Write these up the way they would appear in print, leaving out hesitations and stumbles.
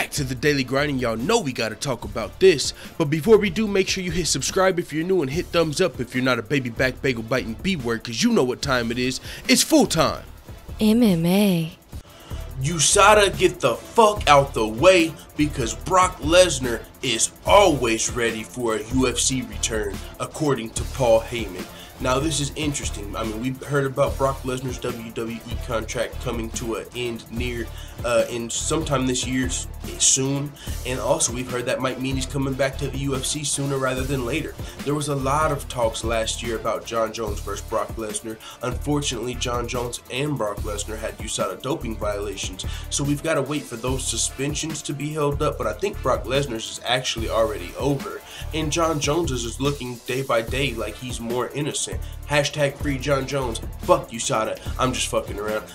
back to the daily grind, and y'all know we gotta talk about this. But before we do, make sure you hit subscribe if you're new and hit thumbs up if you're not a baby back bagel biting B-word, cause you know what time it is. It's full time. MMA. USADA, get the fuck out the way, because Brock Lesnar is always ready for a UFC return, according to Paul Heyman. Now this is interesting. I mean, we've heard about Brock Lesnar's WWE contract coming to an end near in sometime this year soon, and also we've heard that might mean he's coming back to the UFC sooner rather than later. There was a lot of talks last year about Jon Jones versus Brock Lesnar. Unfortunately, Jon Jones and Brock Lesnar had USADA doping violations, so we've got to wait for those suspensions to be held up, but I think Brock Lesnar's is actually already over, and Jon Jones's is looking day by day like he's more innocent. Hashtag free Jon Jones. Fuck USADA. I'm just fucking around.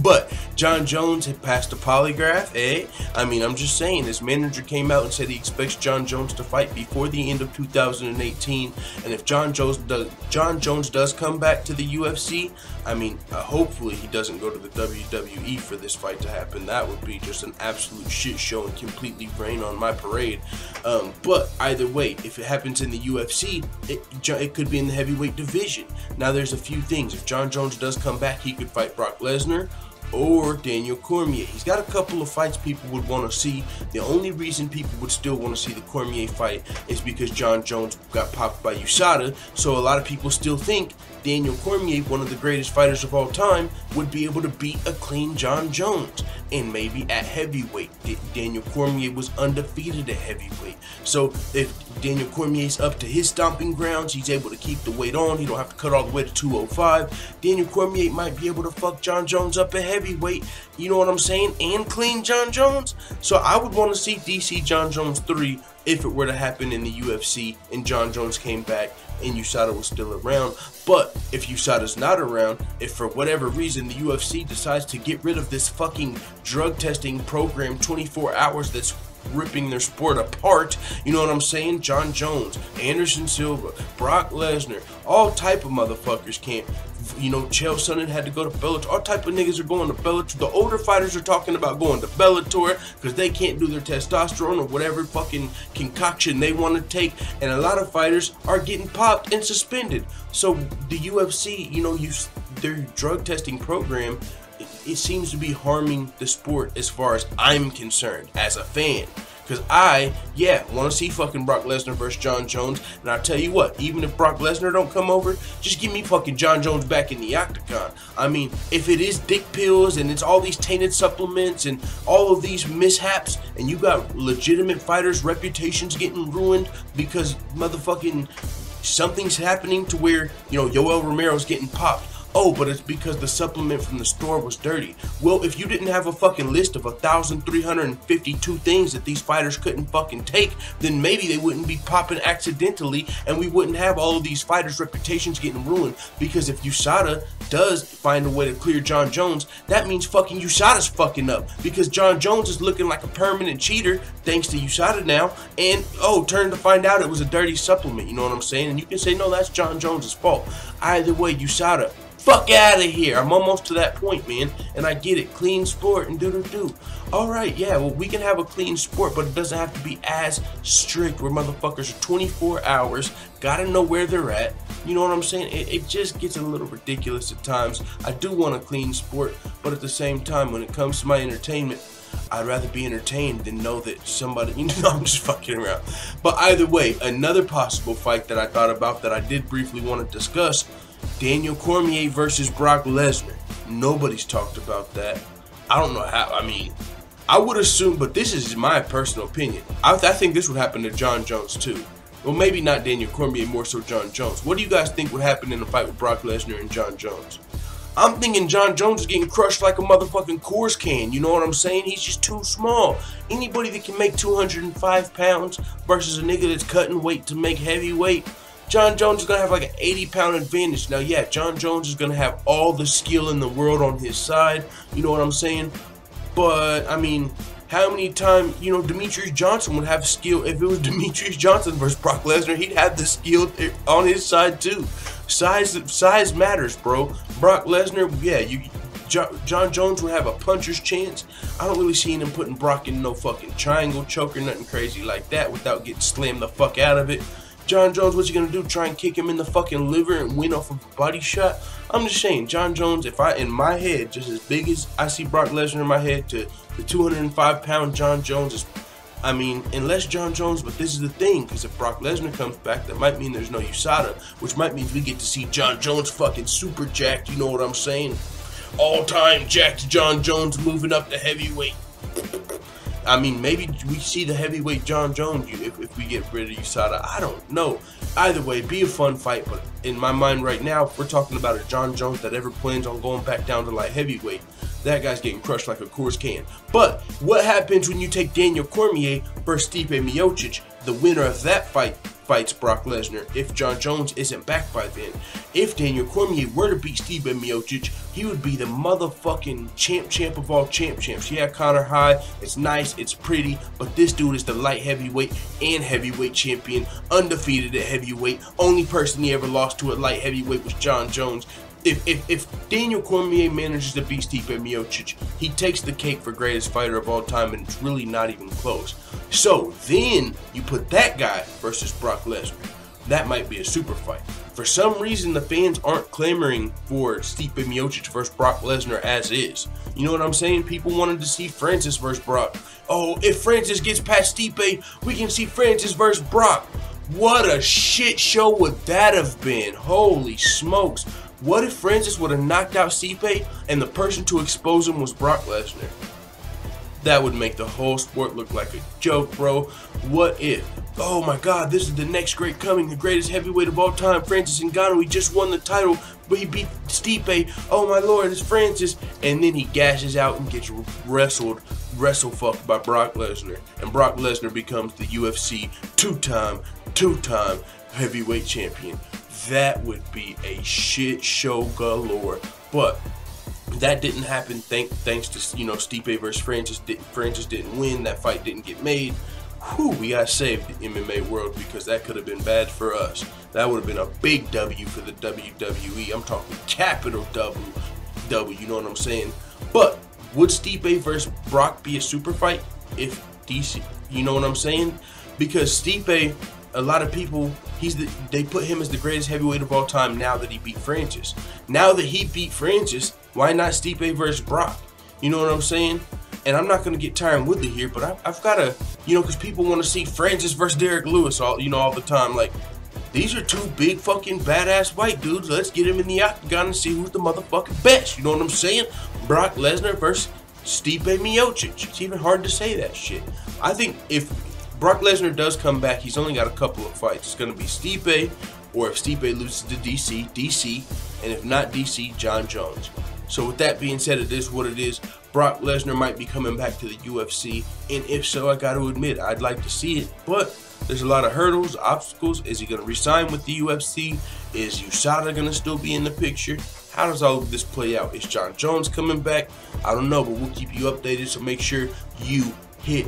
But Jon Jones had passed a polygraph, eh? I mean, I'm just saying, his manager came out and said he expects Jon Jones to fight before the end of 2018. And if Jon Jones does come back to the UFC, I mean, hopefully he doesn't go to the WWE for this fight to happen. That would be just an absolute shit show and completely rain on my parade. But either way, if it happens in the UFC, it could be in the heavyweight division. Now there's a few things. If Jon Jones does come back, he could fight Brock Lesnar or Daniel Cormier. He's got a couple of fights people would want to see. The only reason people would still want to see the Cormier fight is because Jon Jones got popped by USADA, so a lot of people still think Daniel Cormier, one of the greatest fighters of all time, would be able to beat a clean Jon Jones. And maybe at heavyweight, Daniel Cormier was undefeated at heavyweight. So if Daniel Cormier's up to his stomping grounds, he's able to keep the weight on, he don't have to cut all the way to 205, Daniel Cormier might be able to fuck Jon Jones up at heavyweight, you know what I'm saying, and clean Jon Jones. So I would want to see DC Jon Jones 3 if it were to happen in the UFC and Jon Jones came back and USADA was still around. But if USADA's not around, if for whatever reason the UFC decides to get rid of this fucking drug testing program 24 hours that's ripping their sport apart, you know what I'm saying? Jon Jones, Anderson Silva, Brock Lesnar, all type of motherfuckers can't. You know, Chael Sonnen had to go to Bellator. All type of niggas are going to Bellator. The older fighters are talking about going to Bellator because they can't do their testosterone or whatever fucking concoction they want to take. And a lot of fighters are getting popped and suspended. So the UFC, you know, their drug testing program, it seems to be harming the sport as far as I'm concerned as a fan. Because I want to see fucking Brock Lesnar versus Jon Jones. And I'll tell you what, even if Brock Lesnar don't come over, just give me fucking Jon Jones back in the octagon. I mean, if it is dick pills and it's all these tainted supplements and all of these mishaps, and you got legitimate fighters' reputations getting ruined because motherfucking something's happening to where, you know, Yoel Romero's getting popped. Oh, but it's because the supplement from the store was dirty. Well, if you didn't have a fucking list of 1,352 things that these fighters couldn't fucking take, then maybe they wouldn't be popping accidentally and we wouldn't have all of these fighters' reputations getting ruined. Because if USADA does find a way to clear Jon Jones, that means fucking USADA's fucking up. Because Jon Jones is looking like a permanent cheater thanks to USADA now. And, oh, turn to find out it was a dirty supplement, you know what I'm saying? And you can say, no, that's Jon Jones' fault. Either way, USADA, fuck out of here. I'm almost to that point, man, and I get it. Clean sport and do. Alright, yeah, well, we can have a clean sport, but it doesn't have to be as strict where motherfuckers are 24 hours, gotta know where they're at. You know what I'm saying? It just gets a little ridiculous at times. I do want a clean sport, but at the same time, when it comes to my entertainment, I'd rather be entertained than know that somebody, you know, I'm just fucking around. But either way, another possible fight that I thought about that I did briefly want to discuss, Daniel Cormier versus Brock Lesnar. Nobody's talked about that. I don't know how. I mean, I would assume, but this is my personal opinion. I think this would happen to Jon Jones too. Well, maybe not Daniel Cormier, more so Jon Jones. What do you guys think would happen in a fight with Brock Lesnar and Jon Jones? I'm thinking Jon Jones is getting crushed like a motherfucking Coors can. You know what I'm saying? He's just too small. Anybody that can make 205 pounds versus a nigga that's cutting weight to make heavyweight, Jon Jones is going to have like an 80-pound advantage. Now, yeah, Jon Jones is going to have all the skill in the world on his side. You know what I'm saying? But, I mean, how many times, you know, Demetrius Johnson would have skill. If it was Demetrius Johnson versus Brock Lesnar, he'd have the skill on his side too. Size matters, bro. Brock Lesnar, yeah, John Jones would have a puncher's chance. I don't really see him putting Brock in no fucking triangle choke or nothing crazy like that without getting slammed the fuck out of it. John Jones, what's he gonna do? Try and kick him in the fucking liver and win off of a body shot? I'm just saying, John Jones, if I, in my head, just as big as I see Brock Lesnar in my head, to the 205-pound John Jones is, I mean, unless John Jones, but this is the thing, because if Brock Lesnar comes back, that might mean there's no USADA, which might mean we get to see John Jones fucking super jacked, you know what I'm saying? All-time jacked John Jones moving up to heavyweight. I mean, maybe we see the heavyweight John Jones if we get rid of USADA. I don't know. Either way, be a fun fight, but in my mind right now, if we're talking about a John Jones that ever plans on going back down to light heavyweight, that guy's getting crushed like a Coors can. But what happens when you take Daniel Cormier versus Stipe Miocic? The winner of that fight fights Brock Lesnar if John Jones isn't back by then. If Daniel Cormier were to beat Stipe Miocic, he would be the motherfucking champ of all champs. Yeah, Conor high, it's nice, it's pretty, but this dude is the light heavyweight and heavyweight champion, undefeated at heavyweight. Only person he ever lost to at light heavyweight was John Jones. If Daniel Cormier manages to beat Stipe Miocic, he takes the cake for greatest fighter of all time, and it's really not even close. So then you put that guy versus Brock Lesnar. That might be a super fight. For some reason, the fans aren't clamoring for Stipe Miocic versus Brock Lesnar as is. You know what I'm saying? People wanted to see Francis versus Brock. Oh, if Francis gets past Stipe, we can see Francis versus Brock. What a shit show would that have been? Holy smokes. What if Francis would have knocked out Stipe and the person to expose him was Brock Lesnar? That would make the whole sport look like a joke, bro. What if? Oh my god, this is the next great coming, the greatest heavyweight of all time, Francis Ngannou. He just won the title, but he beat Stipe. Oh my lord, it's Francis. And then he gashes out and gets wrestle fucked by Brock Lesnar. And Brock Lesnar becomes the UFC two-time heavyweight champion. That would be a shit show galore. But that didn't happen thanks to, you know, Stipe versus Francis. Francis didn't win. That fight didn't get made. Whew, we got saved the MMA world, because that could have been bad for us. That would have been a big W for the WWE. I'm talking capital W, you know what I'm saying? But would Stipe versus Brock be a super fight if DC, you know what I'm saying? Because Stipe, a lot of people, they put him as the greatest heavyweight of all time now that he beat Francis. Now that he beat Francis, why not Stipe versus Brock? You know what I'm saying? And I'm not going to get Tyron Woodley here, but I've got to, you know, because people want to see Francis versus Derek Lewis all the time. Like, these are two big fucking badass white dudes. Let's get him in the octagon and see who's the motherfucking best. You know what I'm saying? Brock Lesnar versus Stipe Miocic. It's even hard to say that shit. I think if Brock Lesnar does come back, he's only got a couple of fights. It's going to be Stipe, or if Stipe loses to DC, and if not DC, John Jones. So with that being said, it is what it is. Brock Lesnar might be coming back to the UFC, and if so, I got to admit, I'd like to see it, but there's a lot of hurdles, obstacles. Is he going to resign with the UFC? Is USADA going to still be in the picture? How does all of this play out? Is John Jones coming back? I don't know, but we'll keep you updated, so make sure you hit.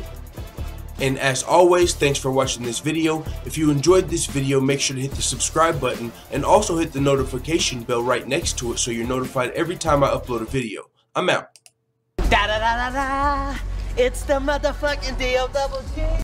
And as always, thanks for watching this video. If you enjoyed this video, make sure to hit the subscribe button and also hit the notification bell right next to it so you're notified every time I upload a video. I'm out. Da da da da da! It's the motherfucking DOWG!